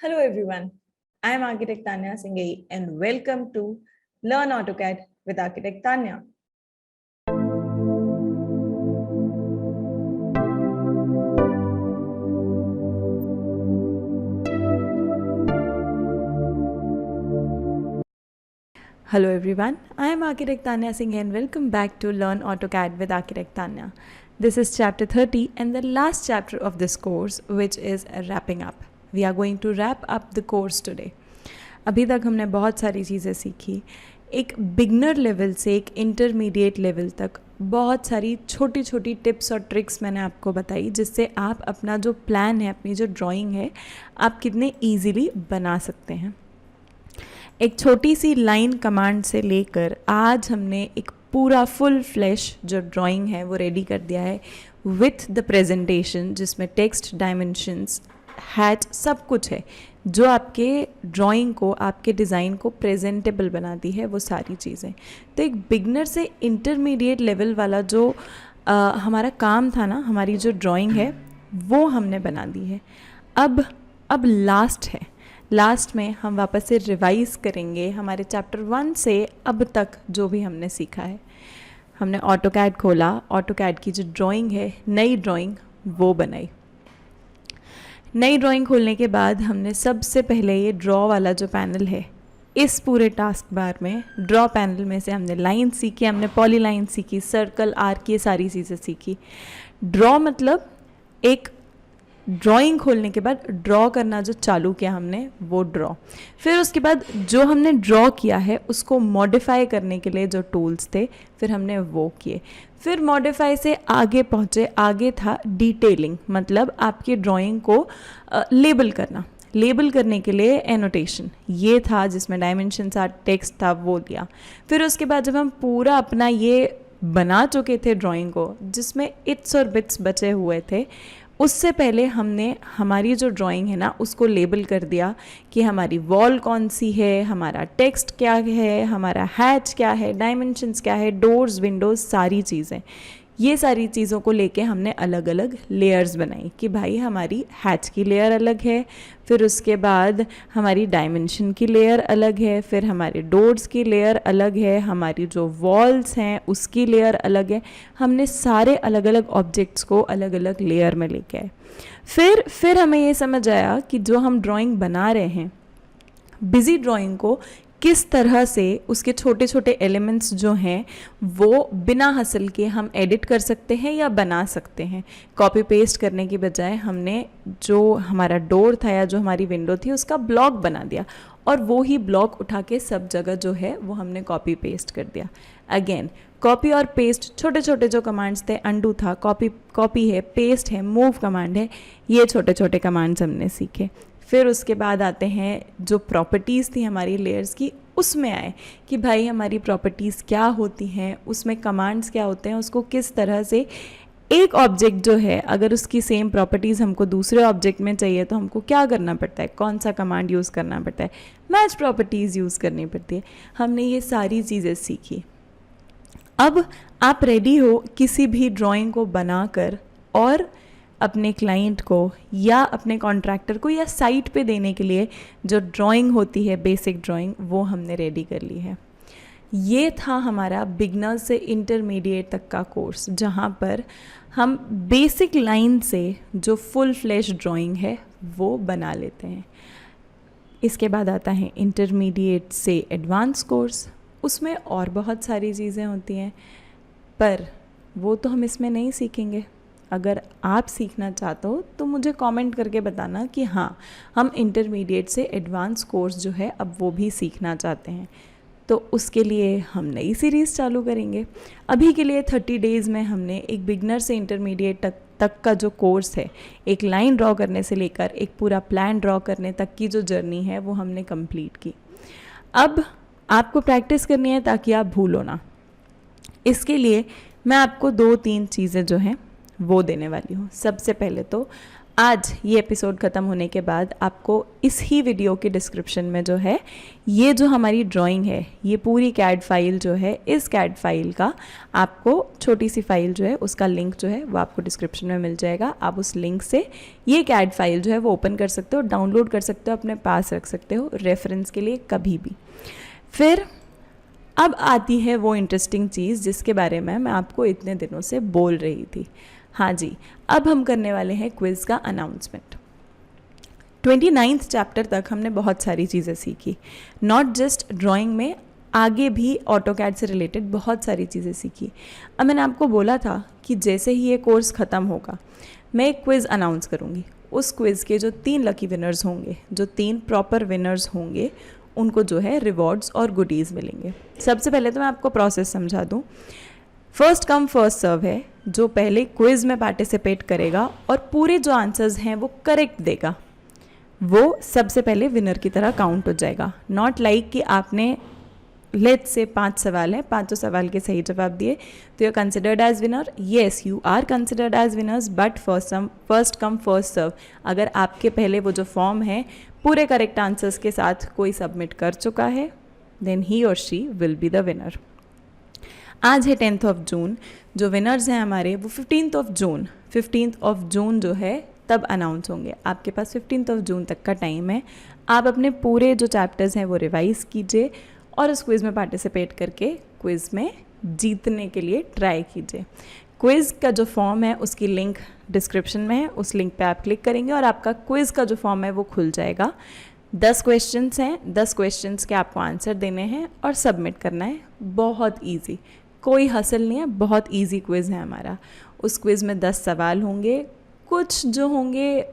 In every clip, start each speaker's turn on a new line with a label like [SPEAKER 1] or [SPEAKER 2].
[SPEAKER 1] Hello everyone, I am Architect Tanya Singhei and welcome to Learn AutoCAD with Architect Tanya. Hello everyone, I am Architect Tanya Singhei and welcome back to Learn AutoCAD with Architect Tanya. This is chapter 30 and the last chapter of this course, which is wrapping up. We are going to wrap up the course today. अभी तक हमने बहुत सारी चीज़ें सीखी, एक beginner level से एक इंटरमीडिएट लेवल तक बहुत सारी छोटी छोटी टिप्स और ट्रिक्स मैंने आपको बताई, जिससे आप अपना जो प्लान है, अपनी जो ड्राइंग है, आप कितने ईजीली बना सकते हैं। एक छोटी सी लाइन कमांड से लेकर आज हमने एक पूरा फुल फ्लैश जो ड्राइंग है वो रेडी कर दिया है विथ द प्रेजेंटेशन, जिसमें टेक्स्ट, डायमेंशंस, हैच, सब कुछ है जो आपके ड्राइंग को, आपके डिज़ाइन को प्रेजेंटेबल बनाती है, वो सारी चीज़ें। तो एक बिगनर से इंटरमीडिएट लेवल वाला जो हमारा काम था ना, हमारी जो ड्राइंग है वो हमने बना दी है। अब लास्ट है, लास्ट में हम वापस से रिवाइज़ करेंगे हमारे चैप्टर 1 से अब तक जो भी हमने सीखा है। हमने ऑटोकैड खोला, ऑटोकैड की जो ड्राइंग है, नई ड्राइंग वो बनाई। नई ड्राइंग खोलने के बाद हमने सबसे पहले ये ड्रॉ वाला जो पैनल है, इस पूरे टास्क बार में ड्रॉ पैनल में से हमने लाइन सीखी, हमने पॉली लाइन सीखी, सर्कल, आर्क, ये सारी चीज़ें सीखी। ड्रॉ मतलब एक ड्राइंग खोलने के बाद ड्रॉ करना जो चालू किया हमने, वो ड्रॉ। फिर उसके बाद जो हमने ड्रॉ किया है उसको मॉडिफाई करने के लिए जो टूल्स थे, फिर हमने वो किए। फिर मॉडिफाई से आगे पहुँचे, आगे था डिटेलिंग, मतलब आपकी ड्राइंग को लेबल करना। लेबल करने के लिए एनोटेशन ये था, जिसमें डायमेंशन था, टेक्स्ट था, वो दिया। फिर उसके बाद जब हम पूरा अपना ये बना चुके थे ड्राइंग को, जिसमें इट्स और बिट्स बचे हुए थे, उससे पहले हमने हमारी जो ड्राइंग है ना उसको लेबल कर दिया कि हमारी वॉल कौन सी है, हमारा टेक्स्ट क्या है, हमारा हैच क्या है, डायमेंशंस क्या है, डोर्स, विंडोज़, सारी चीज़ें। ये सारी चीज़ों को लेके हमने अलग अलग लेयर्स बनाई कि भाई हमारी हैच की लेयर अलग है, फिर उसके बाद हमारी डायमेंशन की लेयर अलग है, फिर हमारे डोर्स की लेयर अलग है, हमारी जो वॉल्स हैं उसकी लेयर अलग है। हमने सारे अलग अलग ऑब्जेक्ट्स को अलग अलग लेयर में लेके आए। फिर हमें ये समझ आया कि जो हम ड्राइंग बना रहे हैं, बिजी ड्राइंग को किस तरह से उसके छोटे छोटे एलिमेंट्स जो हैं वो बिना हसल के हम एडिट कर सकते हैं या बना सकते हैं। कॉपी पेस्ट करने की बजाय हमने जो हमारा डोर था या जो हमारी विंडो थी उसका ब्लॉक बना दिया, और वो ही ब्लॉक उठा के सब जगह जो है वो हमने कॉपी पेस्ट कर दिया। अगेन कॉपी और पेस्ट, छोटे छोटे जो कमांड्स थे, अंडू था, कॉपी है, पेस्ट है, मूव कमांड है, ये छोटे छोटे कमांड्स हमने सीखे। फिर उसके बाद आते हैं जो प्रॉपर्टीज़ थी हमारी लेयर्स की, उसमें आए कि भाई हमारी प्रॉपर्टीज़ क्या होती हैं, उसमें कमांड्स क्या होते हैं, उसको किस तरह से एक ऑब्जेक्ट जो है अगर उसकी सेम प्रॉपर्टीज़ हमको दूसरे ऑब्जेक्ट में चाहिए तो हमको क्या करना पड़ता है, कौन सा कमांड यूज़ करना पड़ता है, मैच प्रॉपर्टीज़ यूज़ करनी पड़ती है। हमने ये सारी चीज़ें सीखी। अब आप रेडी हो किसी भी ड्राइंग को बनाकर और अपने क्लाइंट को या अपने कॉन्ट्रैक्टर को या साइट पे देने के लिए जो ड्राइंग होती है, बेसिक ड्राइंग, वो हमने रेडी कर ली है। ये था हमारा बिगनर से इंटरमीडिएट तक का कोर्स, जहाँ पर हम बेसिक लाइन से जो फुल फ्लैश ड्राइंग है वो बना लेते हैं। इसके बाद आता है इंटरमीडिएट से एडवांस कोर्स, उसमें और बहुत सारी चीज़ें होती हैं, पर वो तो हम इसमें नहीं सीखेंगे। अगर आप सीखना चाहते हो तो मुझे कमेंट करके बताना कि हाँ, हम इंटरमीडिएट से एडवांस कोर्स जो है अब वो भी सीखना चाहते हैं, तो उसके लिए हम नई सीरीज़ चालू करेंगे। अभी के लिए 30 डेज़ में हमने एक बिगनर से इंटरमीडिएट तक का जो कोर्स है, एक लाइन ड्रॉ करने से लेकर एक पूरा प्लान ड्रॉ करने तक की जो जर्नी है वो हमने कंप्लीट की। अब आपको प्रैक्टिस करनी है ताकि आप भूलो ना। इसके लिए मैं आपको 2-3 चीज़ें जो हैं वो देने वाली हूँ। सबसे पहले तो आज ये एपिसोड ख़त्म होने के बाद आपको इस ही वीडियो के डिस्क्रिप्शन में जो है ये जो हमारी ड्राइंग है, ये पूरी कैड फाइल जो है, इस कैड फाइल का आपको छोटी सी फाइल जो है उसका लिंक जो है वो आपको डिस्क्रिप्शन में मिल जाएगा। आप उस लिंक से ये कैड फाइल जो है वो ओपन कर सकते हो, डाउनलोड कर सकते हो, अपने पास रख सकते हो रेफरेंस के लिए कभी भी। फिर अब आती है वो इंटरेस्टिंग चीज़ जिसके बारे में मैं आपको इतने दिनों से बोल रही थी। हाँ जी, अब हम करने वाले हैं क्विज़ का अनाउंसमेंट। 29th चैप्टर तक हमने बहुत सारी चीज़ें सीखी, नॉट जस्ट ड्राइंग में, आगे भी ऑटोकैड से रिलेटेड बहुत सारी चीज़ें सीखी। अब मैंने आपको बोला था कि जैसे ही ये कोर्स ख़त्म होगा मैं एक क्विज़ अनाउंस करूँगी। उस क्विज़ के जो 3 लकी विनर्स होंगे, जो 3 प्रॉपर विनर्स होंगे, उनको जो है रिवॉर्ड्स और गुडीज़ मिलेंगे। सबसे पहले तो मैं आपको प्रोसेस समझा दूँ। फर्स्ट कम फर्स्ट सर्व है, जो पहले क्विज़ में पार्टिसिपेट करेगा और पूरे जो आंसर्स हैं वो करेक्ट देगा, वो सबसे पहले विनर की तरह काउंट हो जाएगा। नॉट लाइक कि आपने लेट्स से 5 सवाल हैं, 5 सवाल के सही जवाब दिए तो you are considered as winner. Yes, you are considered as winners, but first come first serve. अगर आपके पहले वो जो फॉर्म है पूरे करेक्ट आंसर्स के साथ कोई सबमिट कर चुका है, देन ही और she will be the winner. आज है 10th ऑफ जून, जो विनर्स हैं हमारे वो 15th ऑफ जून जो है तब अनाउंस होंगे। आपके पास 15th ऑफ जून तक का टाइम है। आप अपने पूरे जो चैप्टर्स हैं वो रिवाइज़ कीजिए और उस क्विज़ में पार्टिसिपेट करके क्विज़ में जीतने के लिए ट्राई कीजिए। क्विज़ का जो फॉर्म है उसकी लिंक डिस्क्रिप्शन में है, उस लिंक पे आप क्लिक करेंगे और आपका क्विज़ का जो फॉर्म है वो खुल जाएगा। 10 क्वेश्चंस हैं, 10 क्वेश्चंस के आपको आंसर देने हैं और सबमिट करना है। बहुत ईजी, कोई हसल नहीं है, बहुत इजी क्विज़ है हमारा। उस क्विज़ में 10 सवाल होंगे, कुछ जो होंगे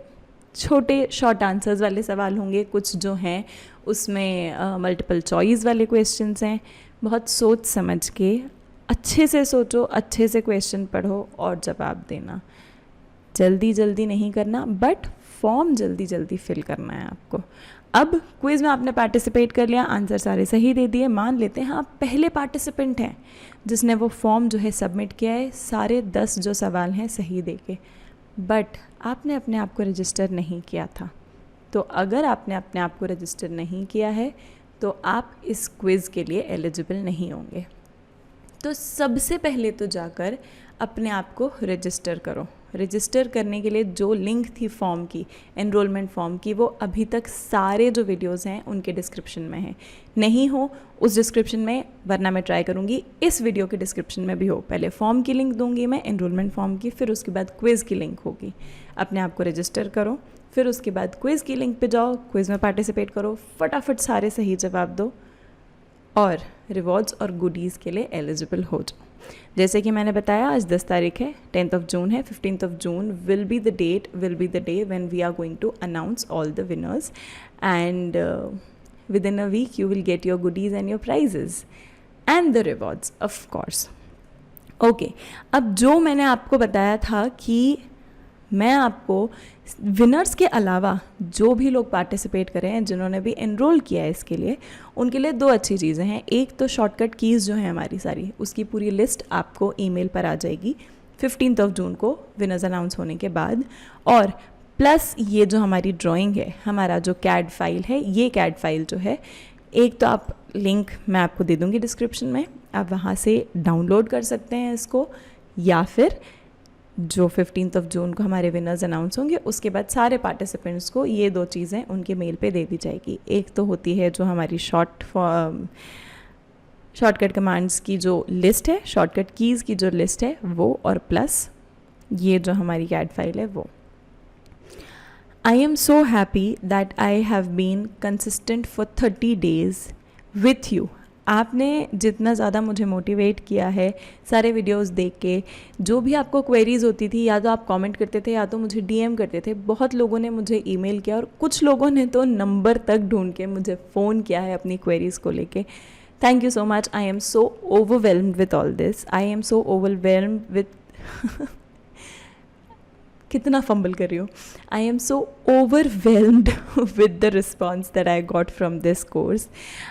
[SPEAKER 1] छोटे शॉर्ट आंसर्स वाले सवाल होंगे, कुछ जो हैं उसमें मल्टीपल चॉइस वाले क्वेश्चंस हैं। बहुत सोच समझ के अच्छे से सोचो, अच्छे से क्वेश्चन पढ़ो और जवाब देना। जल्दी जल्दी नहीं करना, बट फॉर्म जल्दी जल्दी फिल करना है आपको। अब क्विज़ में आपने पार्टिसिपेट कर लिया, आंसर सारे सही दे दिए, मान लेते हैं आप पहले पार्टिसिपेंट हैं जिसने वो फॉर्म जो है सबमिट किया है, सारे 10 जो सवाल हैं सही दे के, बट आपने अपने आप को रजिस्टर नहीं किया था। तो अगर आपने अपने आप को रजिस्टर नहीं किया है तो आप इस क्विज़ के लिए एलिजिबल नहीं होंगे। तो सबसे पहले तो जाकर अपने आप को रजिस्टर करो। रजिस्टर करने के लिए जो लिंक थी फॉर्म की, एनरोलमेंट फॉर्म की, वो अभी तक सारे जो वीडियोस हैं उनके डिस्क्रिप्शन में है। नहीं हो उस डिस्क्रिप्शन में, वरना मैं ट्राई करूँगी इस वीडियो के डिस्क्रिप्शन में भी हो। पहले फॉर्म की लिंक दूंगी मैं, एनरोलमेंट फॉर्म की, फिर उसके बाद क्विज़ की लिंक होगी। अपने आप को रजिस्टर करो, फिर उसके बाद क्विज़ की लिंक पे जाओ, क्विज़ में पार्टिसिपेट करो, फटाफट सारे सही जवाब दो और रिवॉर्ड्स और गुडीज़ के लिए एलिजिबल हो जाओ। जैसे कि मैंने बताया, आज 10 तारीख है, 10th ऑफ जून है। 15th of June will be the day when we are going to announce all the winners, and within a week you will get your goodies and your prizes and the rewards of course. Okay, अब जो मैंने आपको बताया था कि मैं आपको winners के अलावा जो भी लोग पार्टिसिपेट करें हैं, जिन्होंने भी एनरोल किया है इसके लिए, उनके लिए 2 अच्छी चीज़ें हैं। एक तो शॉर्टकट कीज़ जो है हमारी सारी, उसकी पूरी लिस्ट आपको ईमेल पर आ जाएगी 15th ऑफ जून को विनर्स अनाउंस होने के बाद, और प्लस ये जो हमारी ड्राइंग है, हमारा जो कैड फाइल है, ये कैड फाइल जो है, एक तो आप लिंक मैं आपको दे दूँगी डिस्क्रिप्शन में, आप वहाँ से डाउनलोड कर सकते हैं इसको, या फिर जो 15th ऑफ जून को हमारे विनर्स अनाउंस होंगे उसके बाद सारे पार्टिसिपेंट्स को ये 2 चीज़ें उनके मेल पे दे दी जाएगी। एक तो होती है जो हमारी शॉर्टकट कमांड्स की जो लिस्ट है, शॉर्टकट कीज़ की जो लिस्ट है वो, और प्लस ये जो हमारी कैड फाइल है वो। I am so happy that I have been consistent for 30 days with you. आपने जितना ज़्यादा मुझे मोटिवेट किया है सारे वीडियोस देख के, जो भी आपको क्वेरीज़ होती थी, या तो आप कमेंट करते थे या तो मुझे डीएम करते थे। बहुत लोगों ने मुझे ईमेल किया और कुछ लोगों ने तो नंबर तक ढूंढ के मुझे फ़ोन किया है अपनी क्वेरीज़ को लेके। Thank you so much. I am so overwhelmed with all this. I am so overwhelmed with कितना फंबल कर रही हूँ. I am so overwhelmed with the response that I got from this course.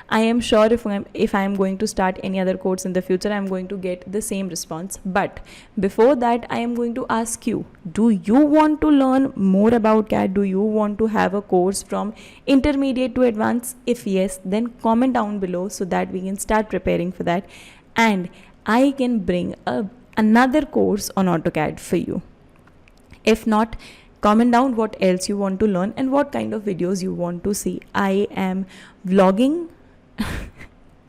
[SPEAKER 1] I am sure if I am going to start any other course in the future, I am going to get the same response. But before that, I am going to ask you, do you want to learn more about CAD? Do you want to have a course from intermediate to advanced? If yes, then comment down below so that we can start preparing for that. And I can bring another course on AutoCAD for you. If not, comment down what else you want to learn and what kind of videos you want to see. I am vlogging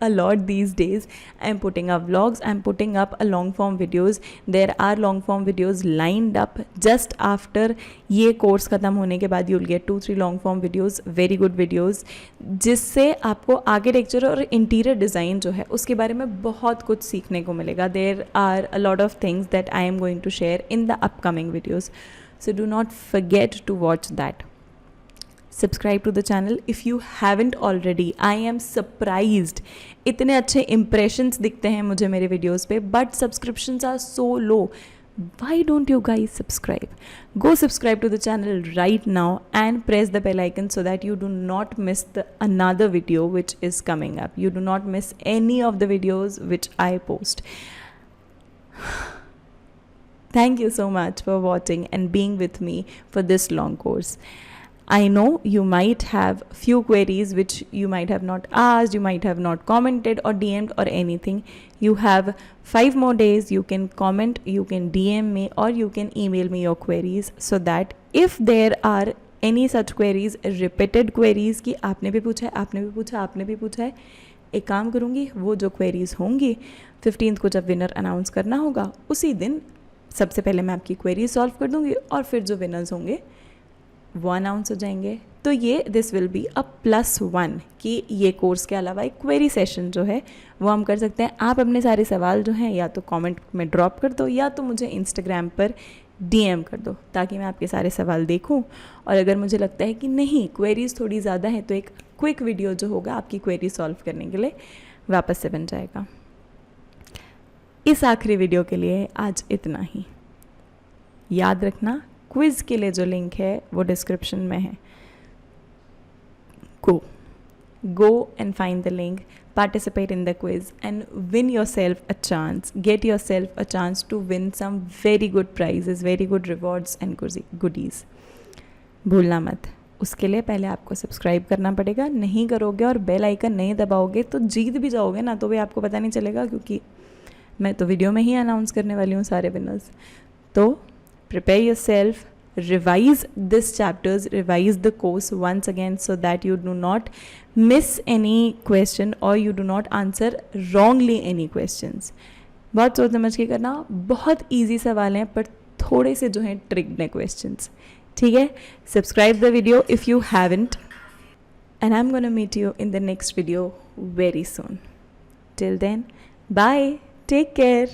[SPEAKER 1] a lot these days. I am putting up vlogs, I am putting up a long form videos. There are long form videos lined up just after ये course ख़त्म होने के बाद. you'll get 2-3 long form videos, very good videos, जिससे आपको architecture और interior design जो है उसके बारे में बहुत कुछ सीखने को मिलेगा. There are a lot of things that I am going to share in the upcoming videos, so do not forget to watch that. Subscribe to the channel if you haven't already. I am surprised. इतने अच्छे impressions दिखते हैं मुझे मेरे videos पे, but subscriptions are so low. Why don't you guys subscribe? Go subscribe to the channel right now and press the bell icon so that you do not miss another video which is coming up. You do not miss any of the videos which I post. Thank you so much for watching and being with me for this long course. I know you might have few queries which you might have not asked, you might have not commented or DM'd or anything. You have 5 more days. You can comment, you can DM me, or you can email me your queries, so that if there are any such queries, repeated queries कि आपने भी पूछा है, आपने भी पूछा, आपने भी पूछा है, एक काम करूँगी, वो जो queries होंगी 15th को जब विनर अनाउंस करना होगा उसी दिन सबसे पहले मैं आपकी क्वेरी सॉल्व कर दूँगी और फिर जो विनर्स होंगे वो अनाउंस हो जाएंगे. तो ये दिस विल बी अ +1 कि ये कोर्स के अलावा एक क्वेरी सेशन जो है वो हम कर सकते हैं. आप अपने सारे सवाल जो हैं या तो कमेंट में ड्रॉप कर दो या तो मुझे इंस्टाग्राम पर DM कर दो ताकि मैं आपके सारे सवाल देखूं. और अगर मुझे लगता है कि नहीं क्वेरीज थोड़ी ज़्यादा हैं तो एक क्विक वीडियो जो होगा आपकी क्वेरी सॉल्व करने के लिए वापस से बन जाएगा. इस आखिरी वीडियो के लिए आज इतना ही. याद रखना क्विज़ के लिए जो लिंक है वो डिस्क्रिप्शन में है. go and find the link, participate in the quiz and win yourself a chance, get yourself a chance to win some very good prizes, very good rewards and goodies. भूलना मत. उसके लिए पहले आपको सब्सक्राइब करना पड़ेगा. नहीं करोगे और बेल आइकन नहीं दबाओगे तो जीत भी जाओगे ना, तो भी आपको पता नहीं चलेगा क्योंकि मैं तो वीडियो में ही अनाउंस करने वाली हूँ सारे विनर्स. तो prepare yourself, revise this chapters, revise the course once again so that you do not miss any question or you do not answer wrongly any questions. बहुत सोच समझ के करना. बहुत easy सवाल हैं पर थोड़े से जो हैं tricked हैं questions. ठीक है. Subscribe the video if you haven't and I'm gonna meet you in the next video very soon. Till then, bye. Take care.